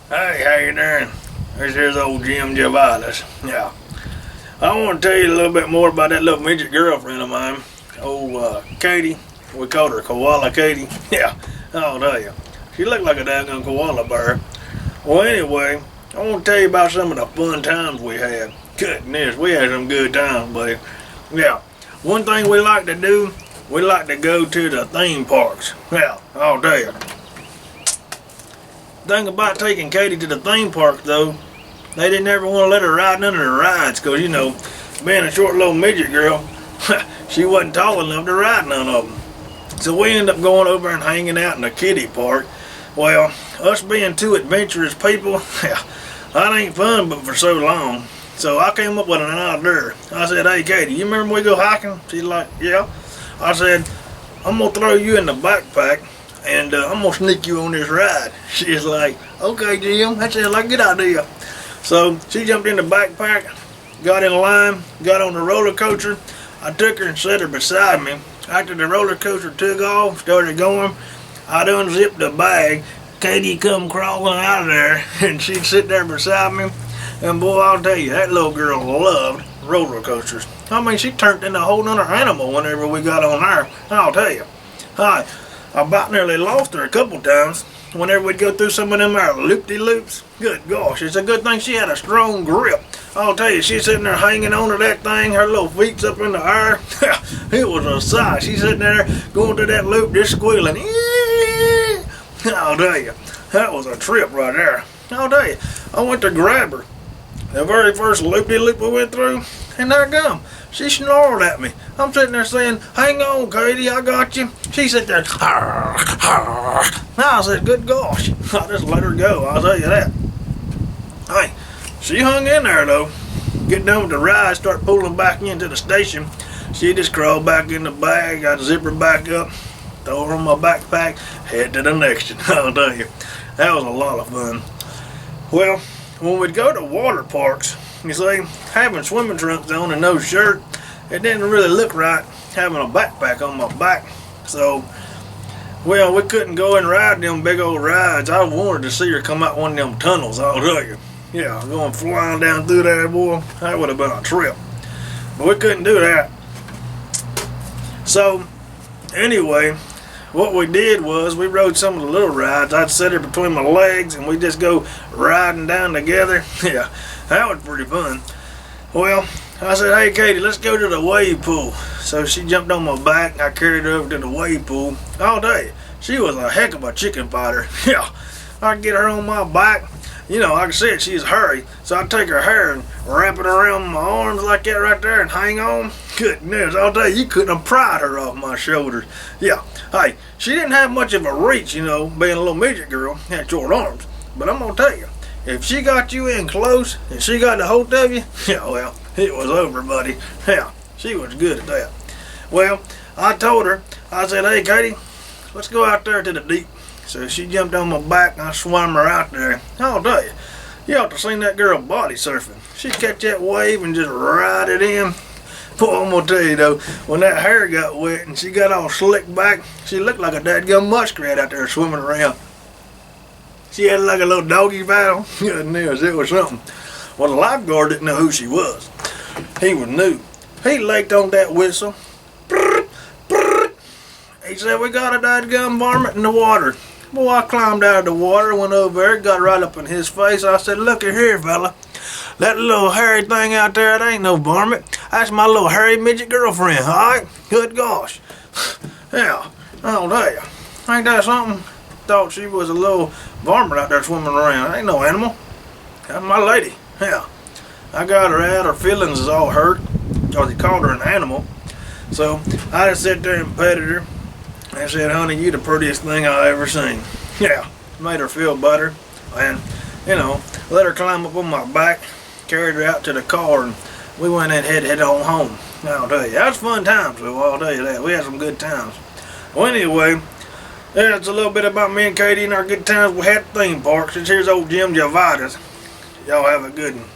Hey, how you doing? This is old Jim Javitus. Yeah. I want to tell you a little bit more about that little midget girlfriend of mine. Katie. We called her Koala Katie. Yeah, I'll tell you. She looked like a daggone koala bear. Well, anyway, I want to tell you about some of the fun times we had. Goodness, we had some good times, buddy. Yeah. One thing we like to do, we like to go to the theme parks. Yeah, I'll tell you. Thing about taking Katie to the theme park though, they didn't ever want to let her ride none of the rides because, you know, being a short little midget girl, she wasn't tall enough to ride none of them. So we ended up going over and hanging out in the kiddie park. Well, us being two adventurous people, that ain't fun but for so long. So I came up with an idea. I said, hey Katie, you remember we go hiking? She's like, yeah. I said, I'm going to throw you in the backpack and I'm going to sneak you on this ride. She's like, okay Jim, that sounds like a good idea. So she jumped in the backpack, got in line, got on the roller coaster. I took her and set her beside me. After the roller coaster took off, started going, I unzipped the bag. Katie come crawling out of there and she'd sit there beside me. And boy, I'll tell you, that little girl loved roller coasters. I mean, she turned into a whole nother animal whenever we got on there. I'll tell you. I about nearly lost her a couple times whenever we'd go through some of them loop-de-loops. Good gosh, it's a good thing she had a strong grip. I'll tell you, she's sitting there hanging on to that thing, her little feet's up in the air. It was a sight. She's sitting there going through that loop just squealing. I'll tell you, that was a trip right there. I'll tell you, I went to grab her. The very first loop-de-loop we went through, and there gum. She snarled at me. I'm sitting there saying, hang on, Katie, I got you. She sat there, har, har. Now I said, good gosh. I just let her go, I'll tell you that. Hey, she hung in there though. Get done with the ride, start pulling back into the station. She just crawled back in the bag, got the zipper back up, throw her on my backpack, head to the next one. I'll tell you, that was a lot of fun. Well, when we'd go to water parks, you see, having swimming trunks on and no shirt, it didn't really look right having a backpack on my back. So, well, we couldn't go and ride them big old rides. I wanted to see her come out one of them tunnels, I'll tell you. Yeah, going flying down through there, boy, that would have been a trip. But we couldn't do that. So, anyway, what we did was we rode some of the little rides. I'd set her between my legs and we'd just go riding down together. Yeah, that was pretty fun. Well, I said, hey Katie, let's go to the wave pool. So she jumped on my back and I carried her over to the wave pool. All day, she was a heck of a chicken fighter. Yeah, I'd get her on my back. You know, like I said, she's hairy, so I'd take her hair and wrap it around my arms like that right there and hang on. Goodness, I'll tell you, you couldn't have pried her off my shoulders. Yeah, hey, she didn't have much of a reach, you know, being a little midget girl, had short arms. But I'm going to tell you, if she got you in close and she got a hold of you, yeah, well, it was over, buddy. Yeah, she was good at that. Well, I told her, I said, hey, Katie, let's go out there to the deep. So she jumped on my back and I swam her out there. I'll tell you, you ought to seen that girl body surfing. She'd catch that wave and just ride it in. Boy, I'm gonna tell you though, when that hair got wet and she got all slicked back, she looked like a dadgum muskrat out there swimming around. She had like a little doggy paddle. Goodness, it was something. Well, the lifeguard didn't know who she was. He was new. He laked on that whistle. He said, we got a dadgum varmint in the water. Boy, I climbed out of the water, went over there, got right up in his face. I said, look at here, fella. That little hairy thing out there, that ain't no varmint. That's my little hairy midget girlfriend, all right? Good gosh. Yeah, I'll tell you. Ain't that something? Thought she was a little varmint out there swimming around. Ain't no animal. That's my lady. Yeah. I got her out. Her feelings is all hurt because he called her an animal. So I just sat there and petted her. I said, honey, you the prettiest thing I ever seen. Yeah, made her feel better. And, you know, let her climb up on my back, carried her out to the car, and we went and head on home. I'll tell you, that was fun times, though, I'll tell you that. We had some good times. Well, anyway, that's a little bit about me and Katie and our good times we had at theme parks. This here's old Jim Javitus. Y'all have a good one.